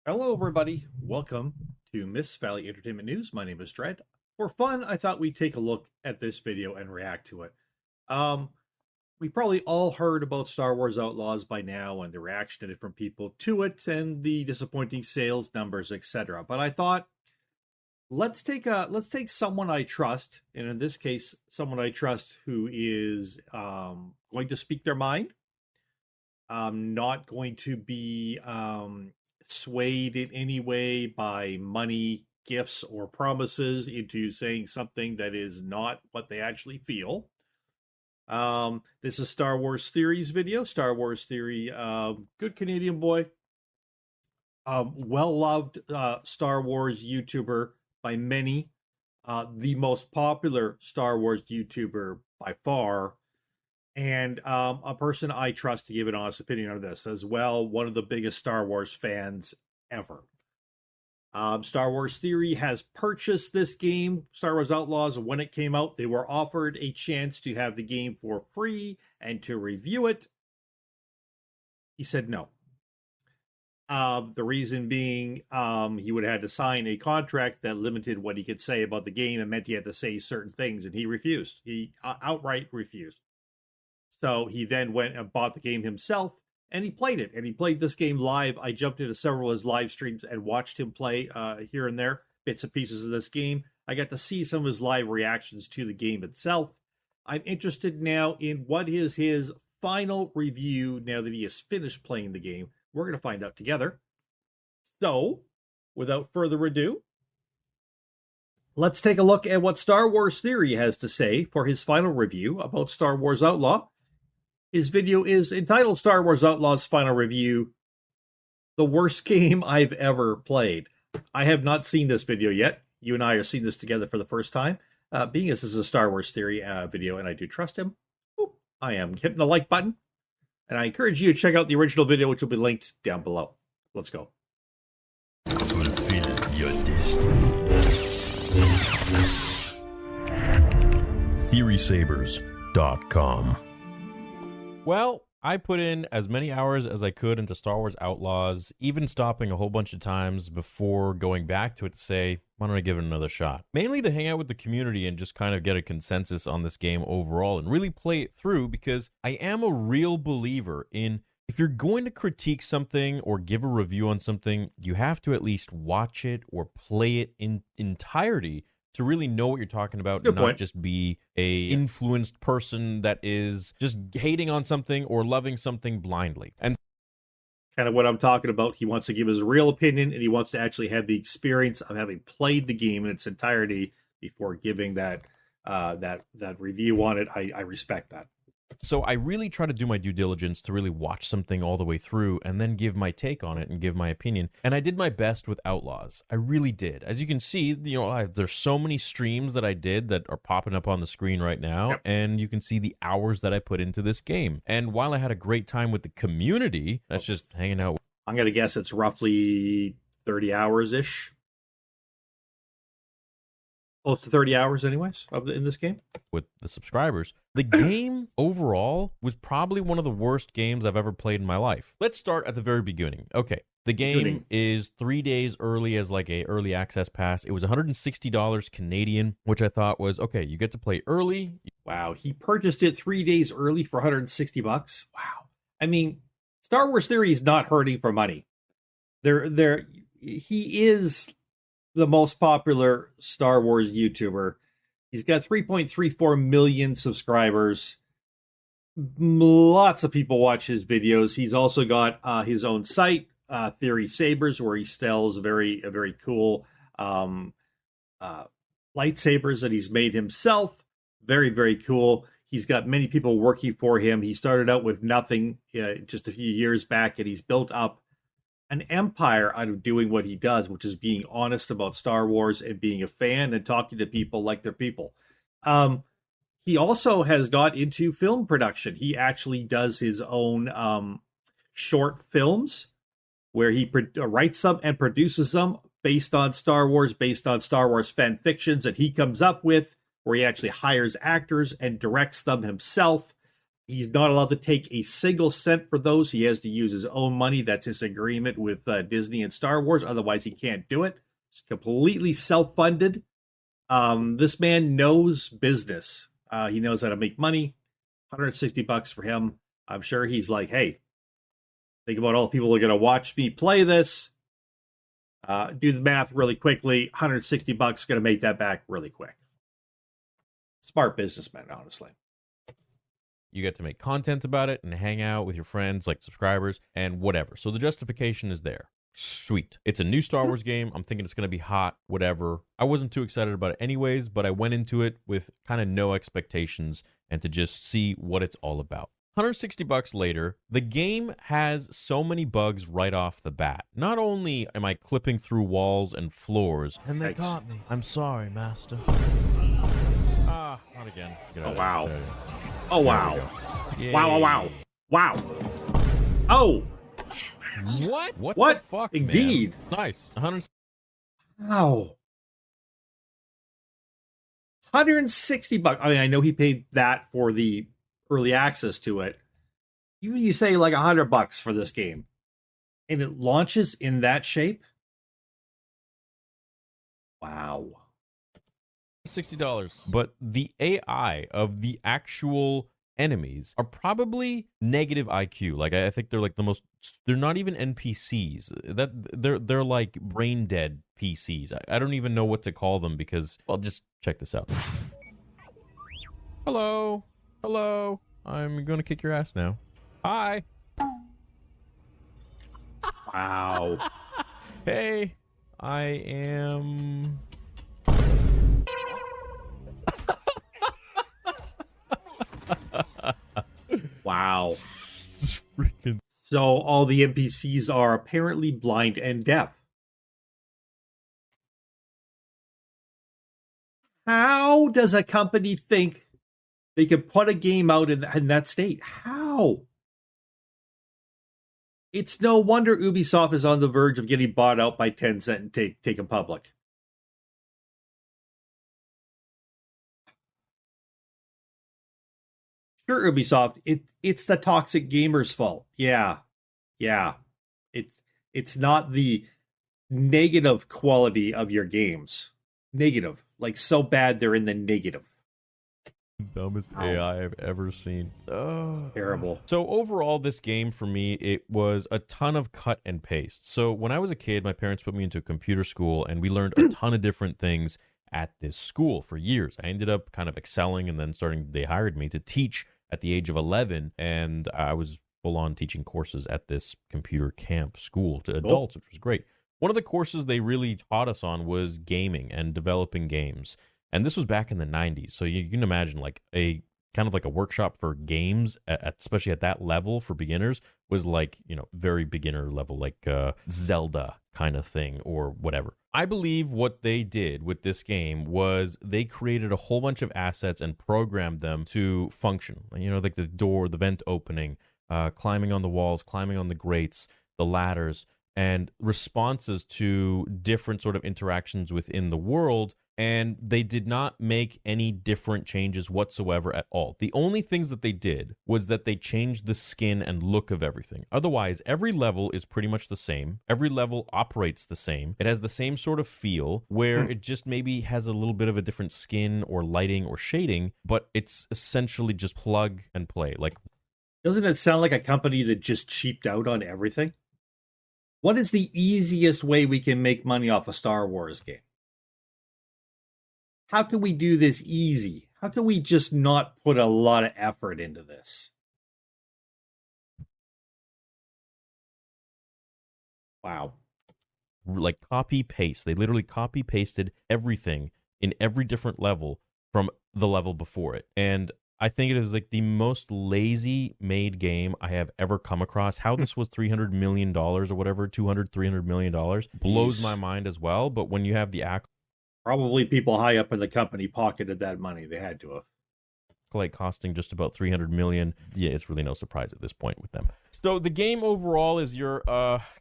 Hello, everybody. Welcome to Miss Valley Entertainment News. My name is Dread. For fun, I thought we'd take a look at this video and react to it. Um, we probably all heard about Star Wars Outlaws by now and the reaction of different people to it and the disappointing sales numbers, etc. But I thought let's take someone I trust, and in this case, someone I trust who is going to speak their mind. Not going to be swayed in any way by money, gifts, or promises into saying something that is not what they actually feel. This is Star Wars Theory's video. Star Wars Theory, good Canadian boy, well-loved Star Wars YouTuber by many, the most popular Star Wars YouTuber by far, and a person I trust to give an honest opinion on this as well. One of the biggest Star Wars fans ever. Star Wars Theory has purchased this game, Star Wars Outlaws. When it came out, they were offered a chance to have the game for free and to review it. He said no. The reason being, he would have had to sign a contract that limited what he could say about the game and meant he had to say certain things, and he refused. He outright refused. So he then went and bought the game himself, and he played it. And he played this game live. I jumped into several of his live streams and watched him play here and there, bits and pieces of this game. I got to see some of his live reactions to the game itself. I'm interested now in what is his final review now that he has finished playing the game. We're going to find out together. So, without further ado, let's take a look at what Star Wars Theory has to say for his final review about Star Wars Outlaw. His video is entitled Star Wars Outlaws Final Review, the worst game I've ever played. I have not seen this video yet. You and I are seeing this together for the first time. Being as this is a Star Wars Theory video and I do trust him, I am hitting the like button. And I encourage you to check out the original video, which will be linked down below. Let's go. Fulfill your destiny. TheorySabers.com. Well, I put in as many hours as I could into Star Wars Outlaws, even stopping a whole bunch of times before going back to it to say, why don't I give it another shot? Mainly to hang out with the community and just kind of get a consensus on this game overall and really play it through, because I am a real believer in, if you're going to critique something or give a review on something, you have to at least watch it or play it in entirety to really know what you're talking about, Good not point. just be a influenced person that is just hating on something or loving something blindly. And Kind of what I'm talking about. He wants to give his real opinion, and he wants to actually have the experience of having played the game in its entirety before giving that review on it. I respect that. so I really try to do my due diligence to really watch something all the way through and then give my take on it and give my opinion. And I did my best with Outlaws. I really did. As you can see, there's so many streams that I did that are popping up on the screen right now. Yep. And you can see the hours that I put into this game. And while I had a great time with the community, that's just hanging out. I'm going to guess it's roughly 30 hours-ish. Close to 30 hours anyways in this game. With the subscribers. The game overall was probably one of the worst games I've ever played in my life. Let's start at the very beginning. Okay, the game is 3 days early as like a early access pass. It was $160 Canadian, which I thought was, okay, you get to play early. Wow, he purchased it 3 days early for $160. Wow. I mean, Star Wars Theory is not hurting for money. He is the most popular Star Wars YouTuber. He's got 3.34 million subscribers. Lots of people watch his videos. He's also got his own site, Theory Sabers, where he sells very cool lightsabers that he's made himself. Very, very cool. He's got many people working for him. He started out with nothing just a few years back, and he's built up an empire out of doing what he does, which is being honest about Star Wars and being a fan and talking to people like they're people. He also has got into film production. He actually does his own short films where he writes them and produces them based on Star Wars fan fictions that he comes up with, where he actually hires actors and directs them himself. He's not allowed to take a single cent for those. He has to use his own money. That's his agreement with Disney and Star Wars. Otherwise, he can't do it. It's completely self-funded. This man knows business. He knows how to make money. $160 for him. I'm sure he's like, hey, think about all the people who are going to watch me play this. Do the math really quickly. $160 going to make that back really quick. Smart businessman, honestly. You get to make content about it and hang out with your friends, like subscribers and whatever. So the justification is there. Sweet. It's a new Star Wars game. I'm thinking it's going to be hot, whatever. I wasn't too excited about it anyways, but I went into it with kind of no expectations and to just see what it's all about. $160 later, the game has so many bugs right off the bat. Not only am I clipping through walls and floors, and they caught me. I'm sorry, master. Not again. Oh, wow. Oh, wow. Wow, wow, wow. Wow. Oh. What the fuck, Indeed. Man? Nice. 100. Wow. $160. I mean, I know he paid that for the early access to it. Even you say like $100 for this game, and it launches in that shape. Wow. $60. But the AI of the actual enemies are probably negative IQ. Like I think they're like they're not even NPCs. That they're like brain dead PCs. I don't even know what to call them because, well, just check this out. Hello. I'm gonna kick your ass now. Hi. Wow. Hey, I am. Wow. Freaking. So all the NPCs are apparently blind and deaf. How does a company think they can put a game out in that state? How? It's no wonder Ubisoft is on the verge of getting bought out by Tencent and taken public. Sure, Ubisoft, it's the toxic gamers' fault. Yeah. It's not the negative quality of your games. Negative. Like so bad they're in the negative. Dumbest AI I've ever seen. Oh. Terrible. So overall, this game for me, it was a ton of cut and paste. So when I was a kid, my parents put me into a computer school and we learned a ton of different things at this school for years. I ended up kind of excelling and then they hired me to teach at the age of 11, and I was full on teaching courses at this computer camp school to adults, which was great. One of the courses they really taught us on was gaming and developing games. And this was back in the 90s. So you can imagine like a kind of like a workshop for games, especially at that level for beginners, was like, very beginner level, like Zelda kind of thing or whatever. I believe what they did with this game was they created a whole bunch of assets and programmed them to function. Like the door, the vent opening, climbing on the walls, climbing on the grates, the ladders, and responses to different sort of interactions within the world. And they did not make any different changes whatsoever at all. The only things that they did was that they changed the skin and look of everything. Otherwise, every level is pretty much the same. Every level operates the same. It has the same sort of feel where it just maybe has a little bit of a different skin or lighting or shading, but it's essentially just plug and play. Like, doesn't it sound like a company that just cheaped out on everything? What is the easiest way we can make money off a Star Wars game? How can we do this easy? How can we just not put a lot of effort into this? Wow. Like copy paste. They literally copy pasted everything in every different level from the level before it. And I think it is like the most lazy made game I have ever come across. How this was $300 million or whatever, $300 million blows my mind as well. But when you have the probably people high up in the company pocketed that money. They had to have. like costing just about 300 million. Yeah, it's really no surprise at this point with them. So the game overall is you're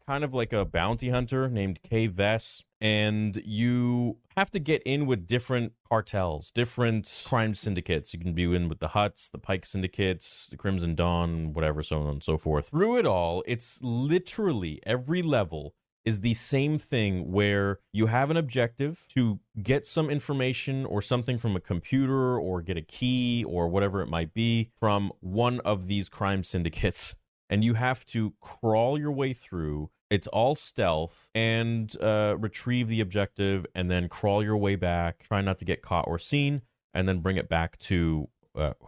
kind of like a bounty hunter named Kay Vess, and you have to get in with different cartels, different crime syndicates. You can be in with the Huts, the Pike syndicates, the Crimson Dawn, whatever, so on and so forth. Through it all, it's literally every level is the same thing where you have an objective to get some information or something from a computer or get a key or whatever it might be from one of these crime syndicates. And you have to crawl your way through. It's all stealth and retrieve the objective and then crawl your way back. Try not to get caught or seen, and then bring it back to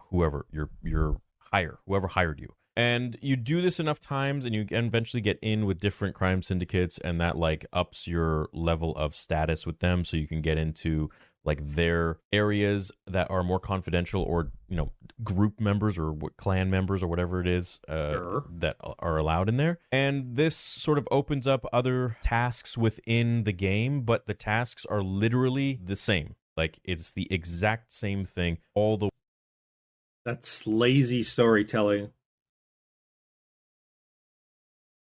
whoever whoever hired you. And you do this enough times and you eventually get in with different crime syndicates, and that like ups your level of status with them, so you can get into like their areas that are more confidential, or group members or clan members or whatever it is that are allowed in there. And this sort of opens up other tasks within the game, but the tasks are literally the same. Like it's the exact same thing all the. That's lazy storytelling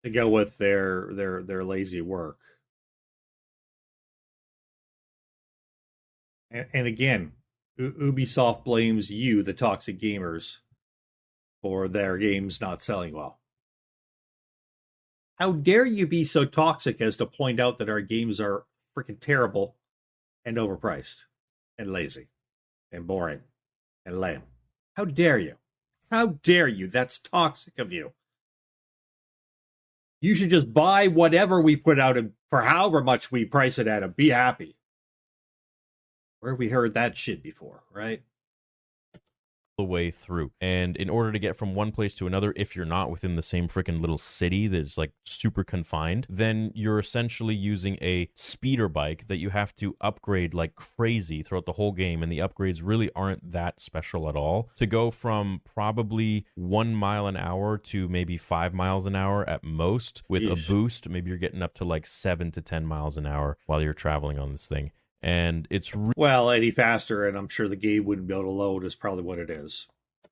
to go with their lazy work. And again, Ubisoft blames you, the toxic gamers, for their games not selling well. How dare you be so toxic as to point out that our games are freaking terrible and overpriced and lazy and boring and lame? How dare you? How dare you? That's toxic of you. You should just buy whatever we put out for however much we price it at and be happy. Where have we heard that shit before, right? The way through. And in order to get from one place to another, if you're not within the same freaking little city that's like super confined, then you're essentially using a speeder bike that you have to upgrade like crazy throughout the whole game. And the upgrades really aren't that special at all. To go from probably 1 mile an hour to maybe 5 miles an hour at most with a boost, maybe you're getting up to like 7 to 10 miles an hour while you're traveling on this thing. And it's well, any faster, and I'm sure the game wouldn't be able to load, is probably what it is.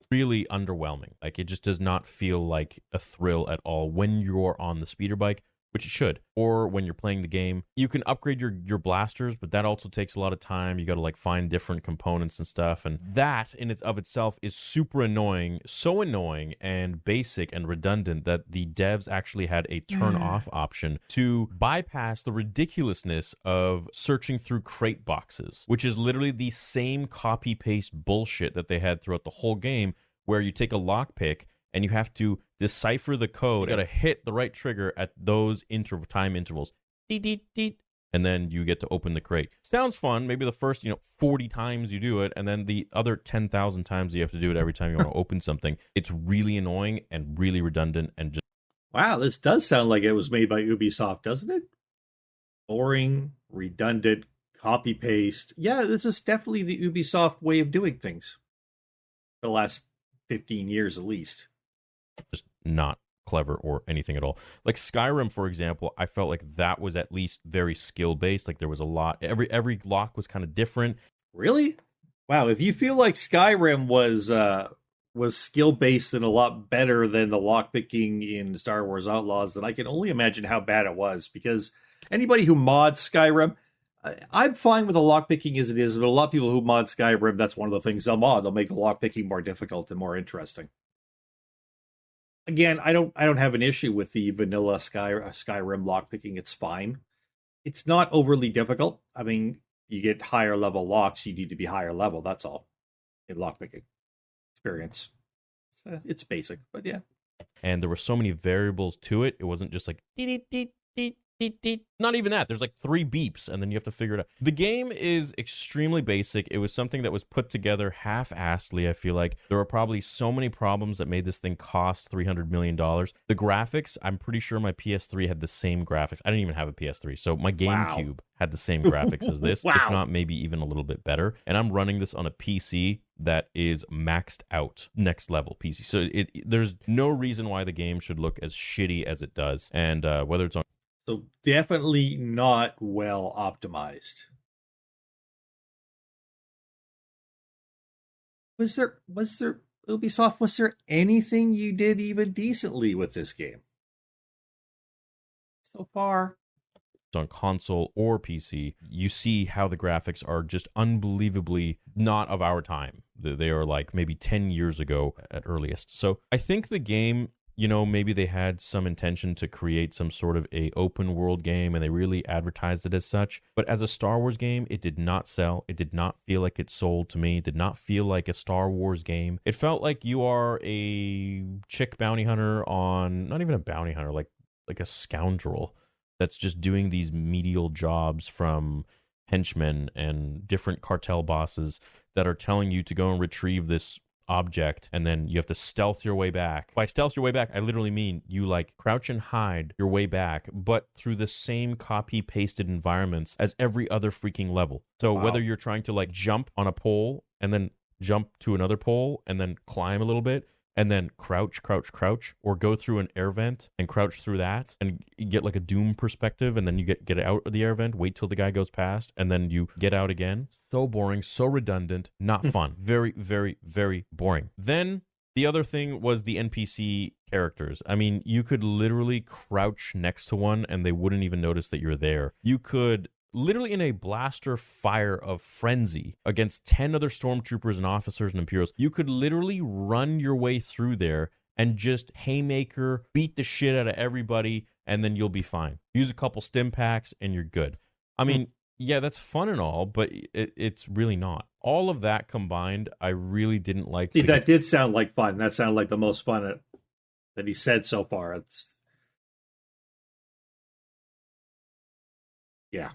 Really underwhelming. Like, it just does not feel like a thrill at all when you're on the speeder bike, which it should, or when you're playing the game. You can upgrade your blasters, but that also takes a lot of time. You got to like find different components and stuff, and that in its of itself is super annoying, so annoying and basic and redundant that the devs actually had a turn off option to bypass the ridiculousness of searching through crate boxes, which is literally the same copy paste bullshit that they had throughout the whole game, where you take a lockpick and you have to decipher the code. You got to hit the right trigger at those time intervals. Deet, deet, deet. And then you get to open the crate. Sounds fun. Maybe the first, 40 times you do it, and then the other 10,000 times you have to do it every time you want to open something. It's really annoying and really redundant and just... Wow, this does sound like it was made by Ubisoft, doesn't it? Boring, redundant, copy-paste. Yeah, this is definitely the Ubisoft way of doing things. The last 15 years at least. Just not clever or anything at all. Like Skyrim, for example, I felt like that was at least very skill based. Like there was a lot. Every lock was kind of different. Really? Wow. If you feel like Skyrim was skill based and a lot better than the lockpicking in Star Wars Outlaws, then I can only imagine how bad it was. Because anybody who mods Skyrim, I'm fine with the lockpicking as it is, but a lot of people who mod Skyrim, that's one of the things they'll mod. They'll make the lockpicking more difficult and more interesting. Again, I don't have an issue with the vanilla Skyrim lockpicking. It's fine. It's not overly difficult. I mean, you get higher level locks, you need to be higher level. That's all in lockpicking experience. It's basic, but yeah. And there were so many variables to it. It wasn't just like deet, deet, deet, deet, deet. Not even that. There's like 3 beeps, and then you have to figure it out. The game is extremely basic. It was something that was put together half-assedly, I feel like. There were probably so many problems that made this thing cost $300 million. The graphics, I'm pretty sure my PS3 had the same graphics. I didn't even have a PS3, so my GameCube had the same graphics as this, if not maybe even a little bit better. And I'm running this on a PC that is maxed out, next level PC. So there's no reason why the game should look as shitty as it does. And whether it's on... So definitely not well optimized. Was there Ubisoft, was there anything you did even decently with this game so far? On console or PC, you see how the graphics are just unbelievably not of our time. They are like maybe 10 years ago at earliest. So I think the game, maybe they had some intention to create some sort of a open world game and they really advertised it as such. But as a Star Wars game, it did not sell. It did not feel like it sold to me. It did not feel like a Star Wars game. It felt like you are a chick bounty hunter on, not even a bounty hunter, like a scoundrel that's just doing these menial jobs from henchmen and different cartel bosses that are telling you to go and retrieve this object, and then you have to stealth your way back. By stealth your way back, I literally mean you like crouch and hide your way back, but through the same copy-pasted environments as every other freaking level. So whether you're trying to like jump on a pole and then jump to another pole and then climb a little bit, and then crouch, or go through an air vent and crouch through that and you get like a Doom perspective, and then you get out of the air vent, wait till the guy goes past, and then you get out again. So boring, so redundant, not fun. Very, very, very boring. Then the other thing was the NPC characters. I mean, you could literally crouch next to one and they wouldn't even notice that you're there. You could literally in a blaster fire of frenzy against 10 other stormtroopers and officers and Imperials, you could literally run your way through there and just haymaker, beat the shit out of everybody, and then you'll be fine. Use a couple stim packs and you're good. I mean, yeah, that's fun and all, but it's really not. All of that combined, I really didn't like. See, that did sound like fun. That sounded like the most fun that he said so far. It's yeah.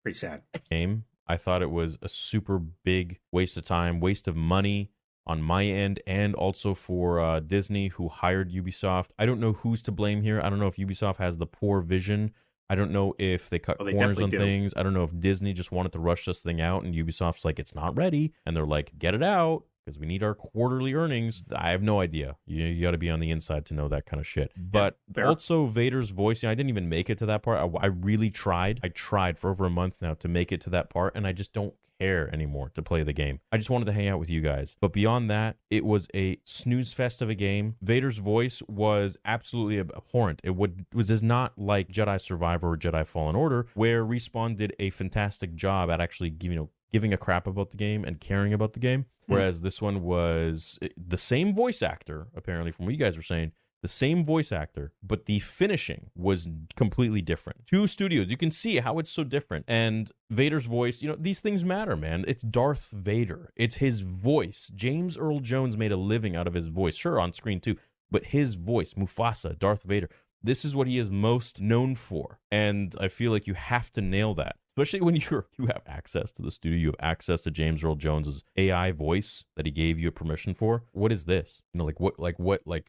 Pretty sad. Game. I thought it was a super big waste of time, waste of money on my end, and also for Disney, who hired Ubisoft. I don't know who's to blame here. I don't know if Ubisoft has the poor vision. I don't know if they cut corners on things. I don't know if Disney just wanted to rush this thing out, and Ubisoft's like, it's not ready, and they're like, get it out, because we need our quarterly earnings. I have no idea. You got to be on the inside to know that kind of shit. But also Vader's voice, I didn't even make it to that part. I really tried. I tried for over a month now to make it to that part, and I just don't care anymore to play the game. I just wanted to hang out with you guys. But beyond that, it was a snooze fest of a game. Vader's voice was absolutely abhorrent. It was not like Jedi Survivor or Jedi Fallen Order, where Respawn did a fantastic job at actually giving a crap about the game and caring about the game. Whereas this one was the same voice actor, apparently, from what you guys were saying, the same voice actor, but the finishing was completely different. Two studios, you can see how it's so different. And Vader's voice, these things matter, man. It's Darth Vader. It's his voice. James Earl Jones made a living out of his voice, sure, on screen too, but his voice, Mufasa, Darth Vader, this is what he is most known for. And I feel like you have to nail that. Especially when you have access to the studio, you have access to James Earl Jones's AI voice that he gave you a permission for. What is this?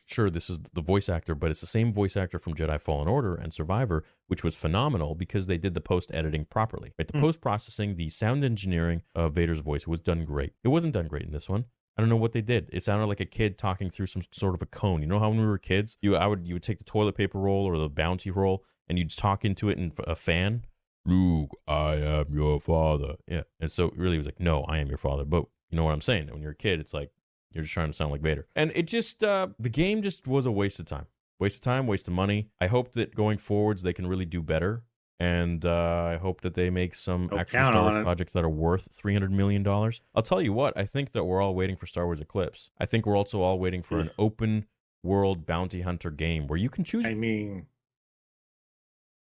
Sure, this is the voice actor, but it's the same voice actor from Jedi Fallen Order and Survivor, which was phenomenal because they did the post-editing properly. Right? The post-processing, the sound engineering of Vader's voice was done great. It wasn't done great in this one. I don't know what they did. It sounded like a kid talking through some sort of a cone. You know how when we were kids, you would take the toilet paper roll or the bounty roll and you'd talk into it in a fan? Luke, I am your father. Yeah. And so it really was like, no, I am your father. But you know what I'm saying? When you're a kid, it's like you're just trying to sound like Vader. And it just, the game just was a waste of time. Waste of time, waste of money. I hope that going forwards, they can really do better. And I hope that they make some actual Star Wars projects that are worth $300 million. I'll tell you what, I think that we're all waiting for Star Wars Eclipse. I think we're also all waiting for an open world bounty hunter game where you can choose. I mean,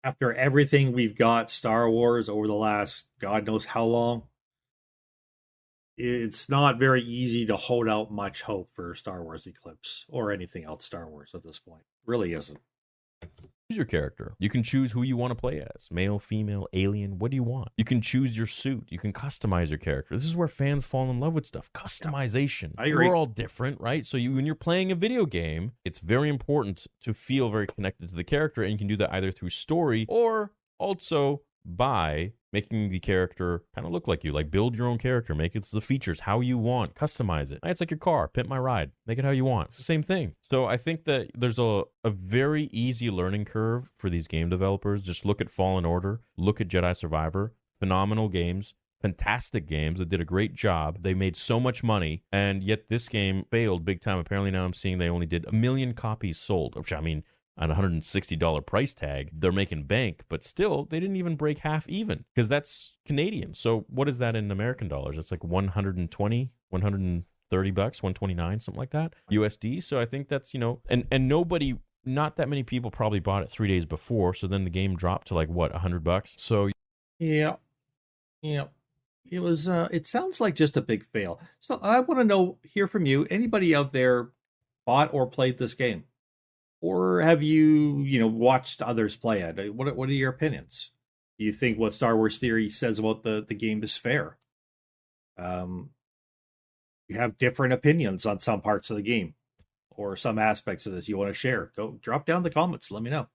after everything we've got Star Wars over the last God knows how long, it's not very easy to hold out much hope for Star Wars Eclipse or anything else Star Wars at this point. It really isn't. Choose your character. You can choose who you want to play as. Male, female, alien. What do you want? You can choose your suit. You can customize your character. This is where fans fall in love with stuff. Customization. I agree. We're all different, right? So when you're playing a video game, it's very important to feel very connected to the character, and you can do that either through story or also by making the character kind of look like you. Like, build your own character. Make it the features how you want. Customize it. It's like your car. Pimp my ride. Make it how you want. It's the same thing. So I think that there's a very easy learning curve for these game developers. Just look at Fallen Order. Look at Jedi Survivor. Phenomenal games. fantastic games that did a great job. They made so much money, and yet this game failed big time. Apparently now I'm seeing they only did 1 million copies sold, which I mean, on a $160 price tag, they're making bank, but still, they didn't even break half even because that's Canadian. So what is that in American dollars? It's like 120, 130 bucks, 129, something like that, USD. So I think that's, and nobody, not that many people probably bought it 3 days before. So then the game dropped to like what, $100. So Yeah. Yeah. It was it sounds like just a big fail. So I want to hear from you. Anybody out there bought or played this game? Or have you, watched others play it? What are your opinions? Do you think what Star Wars Theory says about the game is fair? Um, you have different opinions on some parts of the game or some aspects of this you want to share. Go drop down in the comments. Let me know.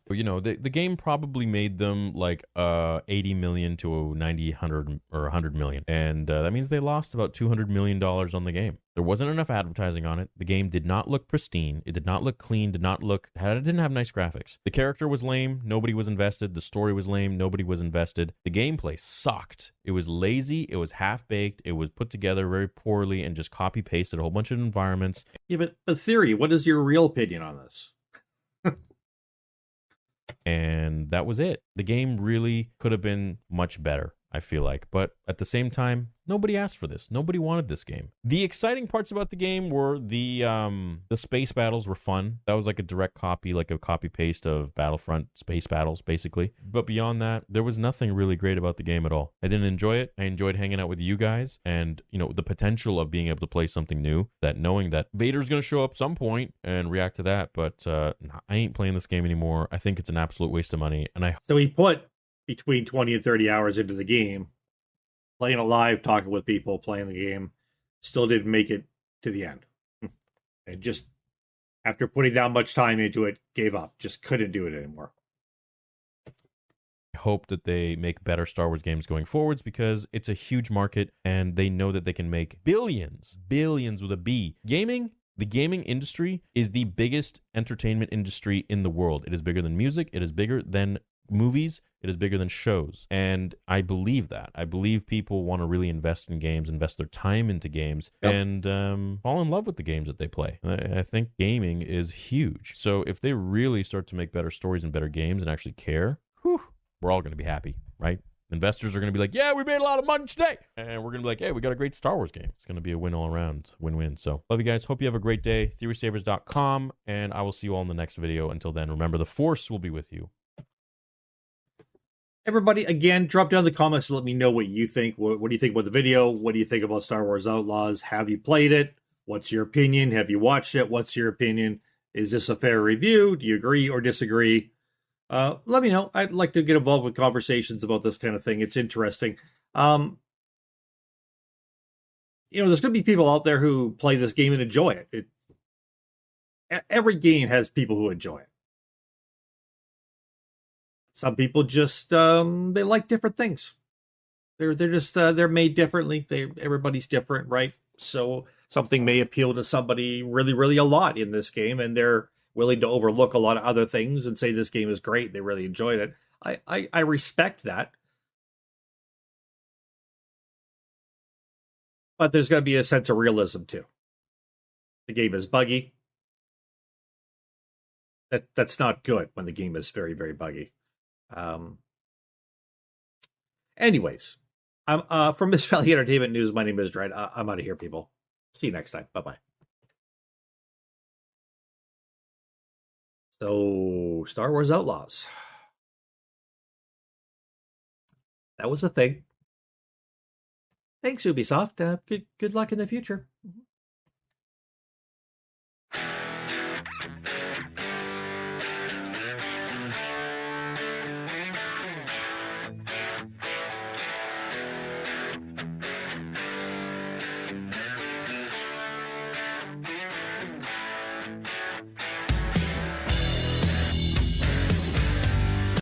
the game probably made them like 80 million to 90, 100, or 100 million. And that means they lost about $200 million on the game. There wasn't enough advertising on it. The game did not look pristine. It did not look clean, it didn't have nice graphics. The character was lame. Nobody was invested. The story was lame. Nobody was invested. The gameplay sucked. It was lazy. It was half-baked. It was put together very poorly and just copy-pasted a whole bunch of environments. Yeah, but Theory, what is your real opinion on this? And that was it. The game really could have been much better, I feel like. But at the same time, nobody asked for this. Nobody wanted this game. The exciting parts about the game were the space battles were fun. That was like a direct copy, like a copy paste of Battlefront space battles, basically. But beyond that, there was nothing really great about the game at all. I didn't enjoy it. I enjoyed hanging out with you guys and, the potential of being able to play something new, that knowing that Vader's going to show up some point and react to that. But I ain't playing this game anymore. I think it's an absolute waste of money. And So he put between 20 and 30 hours into the game, playing it live, talking with people, playing the game, still didn't make it to the end. And just after putting that much time into it, gave up. Just couldn't do it anymore. hope that they make better Star Wars games going forwards because it's a huge market and they know that they can make billions with a B. The gaming industry is the biggest entertainment industry in the world. It is bigger than music. It is bigger than movies. It is bigger than shows. And I believe that. I believe people want to really invest in games, invest their time into games, and fall in love with the games that they play. I think gaming is huge. So if they really start to make better stories and better games and actually care, we're all going to be happy, right? Investors are going to be like, yeah, we made a lot of money today. And we're going to be like, hey, we got a great Star Wars game. It's going to be a win all around, win-win. So love you guys. Hope you have a great day. TheorySavers.com. And I will see you all in the next video. Until then, remember, the Force will be with you. Everybody, again, drop down in the comments and let me know what you think. What do you think about the video? What do you think about Star Wars Outlaws? Have you played it? What's your opinion? Have you watched it? What's your opinion? Is this a fair review? Do you agree or disagree? Let me know. I'd like to get involved with conversations about this kind of thing. It's interesting. There's going to be people out there who play this game and enjoy it. Every game has people who enjoy it. Some people just they like different things. They're just they're made differently. Everybody's different, right? So something may appeal to somebody really a lot in this game, and they're willing to overlook a lot of other things and say this game is great. They really enjoyed it. I respect that. But there's got to be a sense of realism too. The game is buggy. That's not good when the game is very buggy. Anyways, I'm from Miss Valley Entertainment News. My name is Dred. I'm out of here, people. See you next time. Bye-bye. So, Star Wars Outlaws. That was a thing. Thanks, Ubisoft. Good luck in the future.